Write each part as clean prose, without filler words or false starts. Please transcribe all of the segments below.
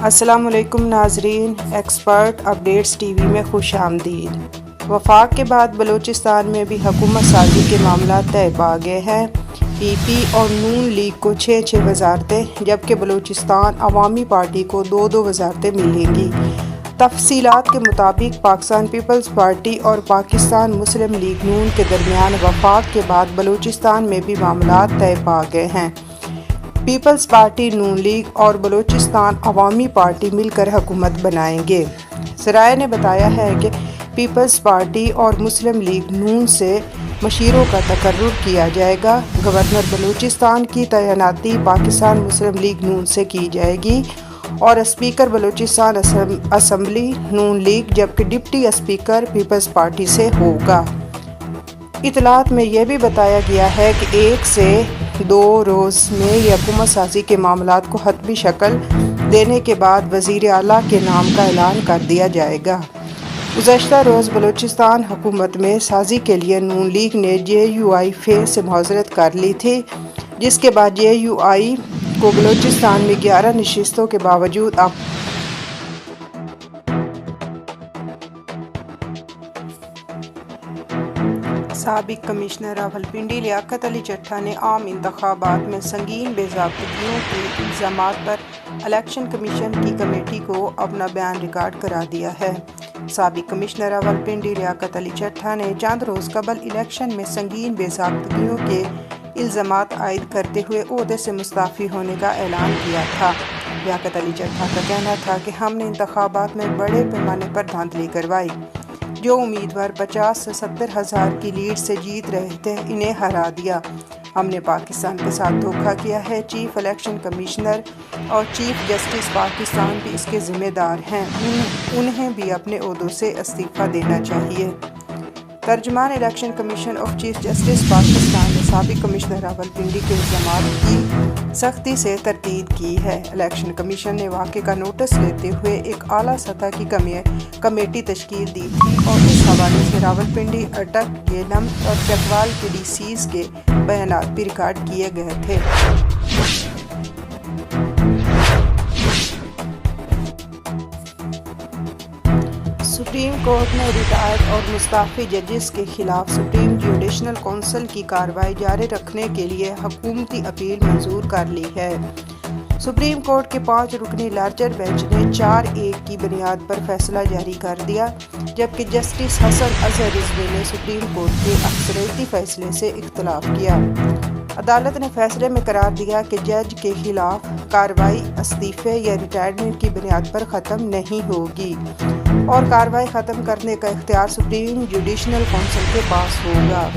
السلام علیکم ناظرین، ایکسپرٹ اپڈیٹس ٹی وی میں خوش آمدید۔ وفاق کے بعد بلوچستان میں بھی حکومت سازی کے معاملات طے پا گئے ہیں۔ پی پی اور نون لیگ کو 6 وزارتیں جبکہ بلوچستان عوامی پارٹی کو 2 وزارتیں ملیں گی۔ تفصیلات کے مطابق پاکستان پیپلز پارٹی اور پاکستان مسلم لیگ نون کے درمیان وفاق کے بعد بلوچستان میں بھی معاملات طے پا گئے ہیں۔ پیپلز پارٹی، نون لیگ اور بلوچستان عوامی پارٹی مل کر حکومت بنائیں گے۔ ذرائع نے بتایا ہے کہ پیپلز پارٹی اور مسلم لیگ نون سے مشیروں کا تقرر کیا جائے گا۔ گورنر بلوچستان کی تعیناتی پاکستان مسلم لیگ نون سے کی جائے گی اور اسپیکر بلوچستان اسمبلی نون لیگ جبکہ ڈپٹی اسپیکر پیپلز پارٹی سے ہوگا۔ اطلاعات میں یہ بھی بتایا گیا ہے کہ 1 سے 2 روز میں یہ حکومت سازی کے معاملات کو حتمی شکل دینے کے بعد وزیر اعلیٰ کے نام کا اعلان کر دیا جائے گا۔ گزشتہ روز بلوچستان حکومت میں سازی کے لیے نون لیگ نے JUI سے معذرت کر لی تھی، جس کے بعد JUI کو بلوچستان میں 11 نشستوں کے باوجود سابق کمشنر راولپنڈی لیاقت علی چٹھا نے عام انتخابات میں سنگین بے ضابطگیوں کے الزامات پر الیکشن کمیشن کی کمیٹی کو اپنا بیان ریکارڈ کرا دیا ہے۔ سابق کمشنر راولپنڈی لیاقت علی چٹھا نے چند روز قبل الیکشن میں سنگین بے ضابطگیوں کے الزامات عائد کرتے ہوئے عہدے سے مستعفی ہونے کا اعلان کیا تھا۔ لیاقت علی چٹھا کا کہنا تھا کہ ہم نے انتخابات میں بڑے پیمانے پر دھاندلی کروائی۔ جو امیدوار 50 سے 70 ہزار کی لیڈ سے جیت رہے تھے، انہیں ہرا دیا۔ ہم نے پاکستان کے ساتھ دھوکہ کیا ہے۔ چیف الیکشن کمشنر اور چیف جسٹس پاکستان بھی اس کے ذمہ دار ہیں۔ انہیں بھی اپنے عہدوں سے استعفیٰ دینا چاہیے۔ ترجمان election commission of chief justice Pakistan نے سابق کمشنر راولپنڈی کے الزامات کی سختی سے تردید کی ہے۔ الیکشن کمیشن نے واقعے کا نوٹس لیتے ہوئے ایک اعلیٰ سطح کی کمیٹی تشکیل دی تھی اور اس حوالے سے راولپنڈی، اٹک، جہلم اور چکوال کے DCs کے بیانات بھی ریکارڈ کیے گئے تھے۔ سپریم کورٹ نے ریٹائرڈ اور مستعفی ججز کے خلاف سپریم جوڈیشل کونسل کی کارروائی جاری رکھنے کے لیے حکومتی اپیل منظور کر لی ہے۔ سپریم کورٹ کے 5 رکنی لارجر بینچ نے 4-1 کی بنیاد پر فیصلہ جاری کر دیا، جبکہ جسٹس حسن اظہر رضوی نے سپریم کورٹ کے اکثریتی فیصلے سے اختلاف کیا۔ عدالت نے فیصلے میں قرار دیا کہ جج کے خلاف کارروائی استعفے یا ریٹائرمنٹ کی بنیاد پر ختم نہیں ہوگی اور کارروائی ختم کرنے کا اختیار سپریم جوڈیشل کونسل کے پاس ہوگا۔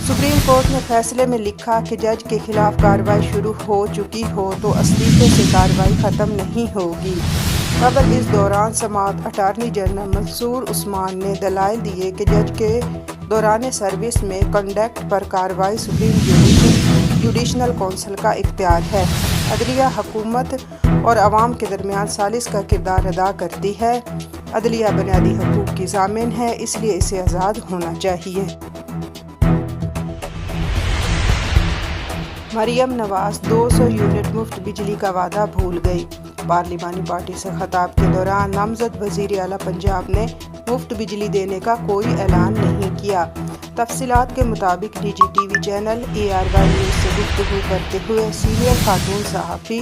سپریم کورٹ نے فیصلے میں لکھا کہ جج کے خلاف کارروائی شروع ہو چکی ہو تو استعفے سے کارروائی ختم نہیں ہوگی۔ قبل اس دوران سماعت اٹارنی جنرل منصور عثمان نے دلائل دیے کہ جج کے دوران سروس میں کنڈکٹ پر کارروائی سپریم جوڈیشل کونسل کا اختیار ہے۔ عدلیہ حکومت اور عوام کے درمیان ثالث کا کردار ادا کرتی ہے۔ عدلیہ بنیادی حقوق کی ضامن ہے، اس لیے اسے آزاد ہونا چاہیے۔ مریم نواز 200 یونٹ مفت بجلی کا وعدہ بھول گئی۔ پارلیمانی پارٹی سے خطاب کے دوران نامزد وزیر اعلیٰ پنجاب نے مفت بجلی دینے کا کوئی اعلان نہیں کیا۔ تفصیلات کے مطابق نجی TV چینل ARY نیوز سے گفتگو کرتے ہوئے سینئر خاتون صحافی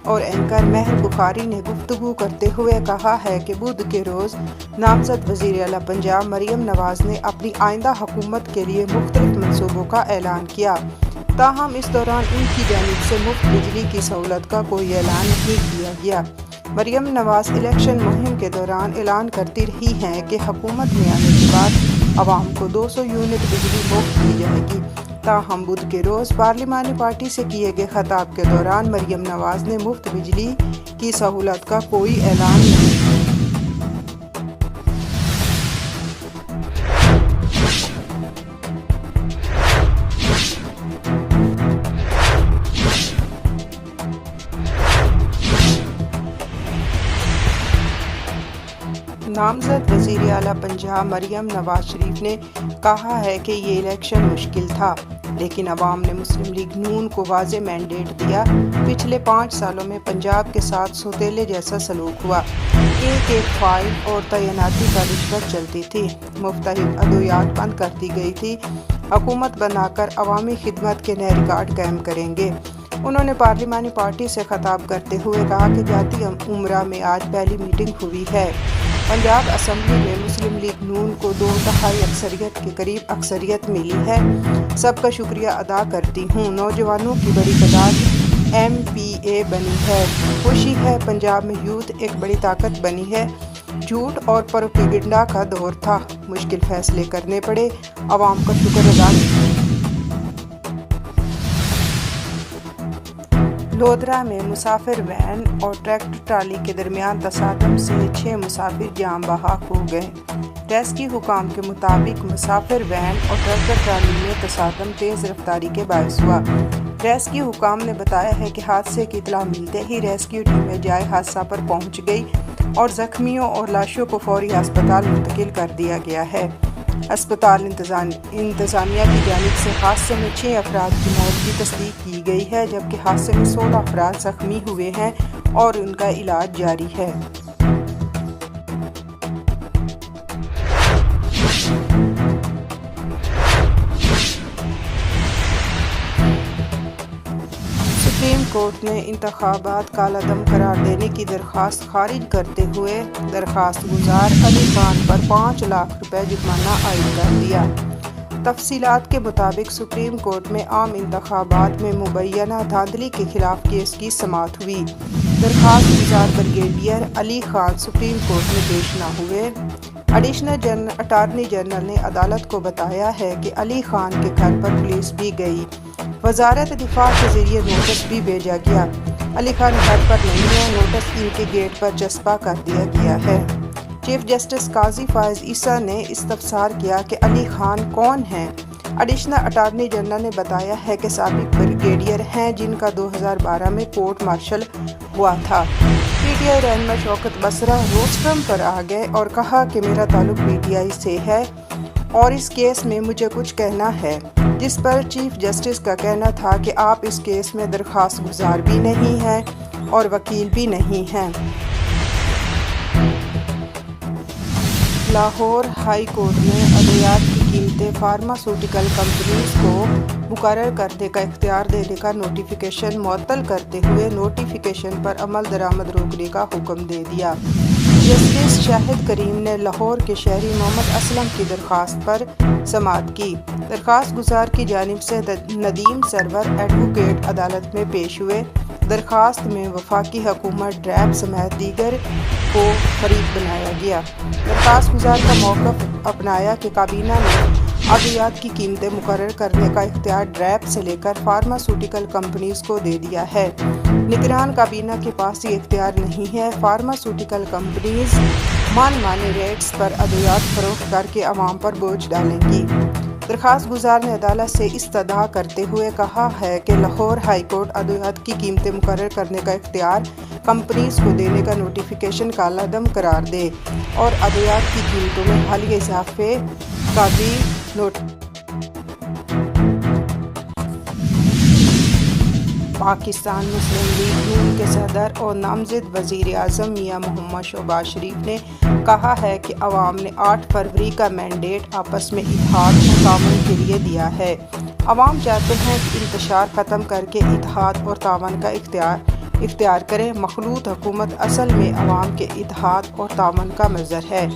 اور اینکر مہر بخاری نے گفتگو کرتے ہوئے کہا ہے کہ بدھ کے روز نامزد وزیر اعلیٰ پنجاب مریم نواز نے اپنی آئندہ حکومت کے لیے مختلف منصوبوں کا اعلان کیا، تاہم اس دوران ان کی جانب سے مفت بجلی کی سہولت کا کوئی اعلان نہیں کیا گیا۔ مریم نواز الیکشن مہم کے دوران اعلان کرتی رہی ہیں کہ حکومت میں آنے کے بعد عوام کو 200 یونٹ بجلی مفت دی جائے گی، تاہم بدھ کے روز پارلیمانی پارٹی سے کیے گئے خطاب کے دوران مریم نواز نے مفت بجلی کی سہولت کا کوئی اعلان نہیں کیا۔ نامزد وزیر اعلیٰ پنجاب مریم نواز شریف نے کہا ہے کہ یہ الیکشن مشکل تھا۔ لیکن عوام نے مسلم لیگ نون کو واضح مینڈیٹ دیا۔ پچھلے 5 سالوں میں پنجاب کے ساتھ سوتیلے جیسا سلوک ہوا۔ ایک فائل اور تعیناتی کا رشوت چلتی تھی، مختلف ادویات بند کر دی گئی تھی۔ حکومت بنا کر عوامی خدمت کے نئے ریکارڈ قائم کریں گے۔ انہوں نے پارلیمانی پارٹی سے خطاب کرتے ہوئے کہا کہ جاتی امرا میں آج پہلی میٹنگ ہوئی ہے۔ پنجاب اسمبلی میں مسلم لیگ نون کو 2/3 اکثریت کے قریب اکثریت ملی ہے۔ سب کا شکریہ ادا کرتی ہوں۔ نوجوانوں کی بڑی تعداد MPA بنی ہے۔ خوشی ہے، پنجاب میں یوتھ ایک بڑی طاقت بنی ہے۔ جھوٹ اور پروپیگنڈا کا دور تھا، مشکل فیصلے کرنے پڑے، عوام کا شکر ادا لودھرا میں مسافر وین اور ٹریکٹر ٹرالی کے درمیان تصادم سے 6 مسافر جاں بحق ہو گئے۔ ریسکیو حکام کے مطابق مسافر وین اور ٹریکٹر ٹرالی میں تصادم تیز رفتاری کے باعث ہوا۔ ریسکیو حکام نے بتایا ہے کہ حادثے کی اطلاع ملتے ہی ریسکیو ٹیمیں جائے حادثہ پر پہنچ گئی اور زخمیوں اور لاشوں کو فوری ہسپتال منتقل کر دیا گیا ہے۔ اسپتال انتظامیہ کی جانب سے حادثے میں 6 افراد کی موت کی تصدیق کی گئی ہے، جبکہ حادثے میں 16 افراد زخمی ہوئے ہیں اور ان کا علاج جاری ہے۔ سپریم کورٹ نے انتخابات کالعدم قرار دینے کی درخواست خارج کرتے ہوئے درخواست گزار علی خان پر 5 لاکھ روپے جرمانہ عائد کر دیا۔ تفصیلات کے مطابق سپریم کورٹ میں عام انتخابات میں مبینہ دھاندلی کے خلاف کیس کی سماعت ہوئی۔ درخواست گزار brigadier Ali Khan supreme court میں پیش نہ ہوئے۔ ایڈیشنل اٹارنی جنرل نے عدالت کو بتایا ہے کہ علی خان کے گھر پر پولیس بھی گئی۔ وزارت دفاع کے ذریعے نوٹس بھی بھیجا گیا۔ علی خان گھر پر نہیں ہے، نوٹس ان کے گیٹ پر چسپاں کر دیا گیا ہے۔ چیف جسٹس قاضی فائز عیسیٰ نے استفسار کیا کہ علی خان کون ہیں۔ ایڈیشنل اٹارنی جنرل نے بتایا ہے کہ سابق بریگیڈیئر ہیں جن کا 2012 میں کورٹ مارشل ہوا تھا۔ PTI رہنما شوکت بصرہ روسٹرم پر آ گئے اور کہا کہ میرا تعلق PTI سے ہے اور اس کیس میں مجھے کچھ کہنا ہے، جس پر چیف جسٹس کا کہنا تھا کہ آپ اس کیس میں درخواست گزار بھی نہیں ہیں اور وکیل بھی نہیں ہیں۔ لاہور ہائی کورٹ نے ادویات کی قیمتیں فارماسوٹیکل کمپنیز کو مقرر کرنے کا اختیار دینے کا نوٹیفیکیشن معطل کرتے ہوئے نوٹیفیکیشن پر عمل درآمد روکنے کا حکم دے دیا۔ جسٹس شاہد کریم نے لاہور کے شہری محمد اسلم کی درخواست پر سماعت کی۔ درخواست گزار کی جانب سے ندیم سرور ایڈوکیٹ عدالت میں پیش ہوئے۔ درخواست میں وفاقی حکومت ڈریپ سمیت دیگر کو فریق بنایا گیا۔ درخواست گزار کا موقف اپنایا کہ کابینہ نے ادویات کی قیمتیں مقرر کرنے کا اختیار ڈریپ سے لے کر فارماسوٹیکل کمپنیز کو دے دیا ہے۔ نگران کابینہ کے پاس یہ اختیار نہیں ہے۔ فارماسوٹیکل کمپنیز من مانے ریٹس پر ادویات فروخت کر کے عوام پر بوجھ ڈالیں گی۔ درخواست گزار نے عدالت سے استدعا کرتے ہوئے کہا ہے کہ لاہور ہائی کورٹ ادویات کی قیمتیں مقرر کرنے کا اختیار کمپنیز کو دینے کا نوٹیفیکیشن کالعدم قرار دے اور ادویات کی قیمتوں میں حالیہ اضافے کا بھی پاکستان مسلم لیگ نون کے صدر اور نامزد وزیر اعظم میاں محمد شہباز شریف نے کہا ہے کہ عوام نے 8 فروری کا مینڈیٹ آپس میں اتحاد اور تعاون کے لیے دیا ہے۔ عوام چاہتے ہیں کہ انتشار ختم کر کے اتحاد اور تعاون کا اختیار کریں۔ مخلوط حکومت اصل میں عوام کے اتحاد اور تعاون کا مظہر ہے۔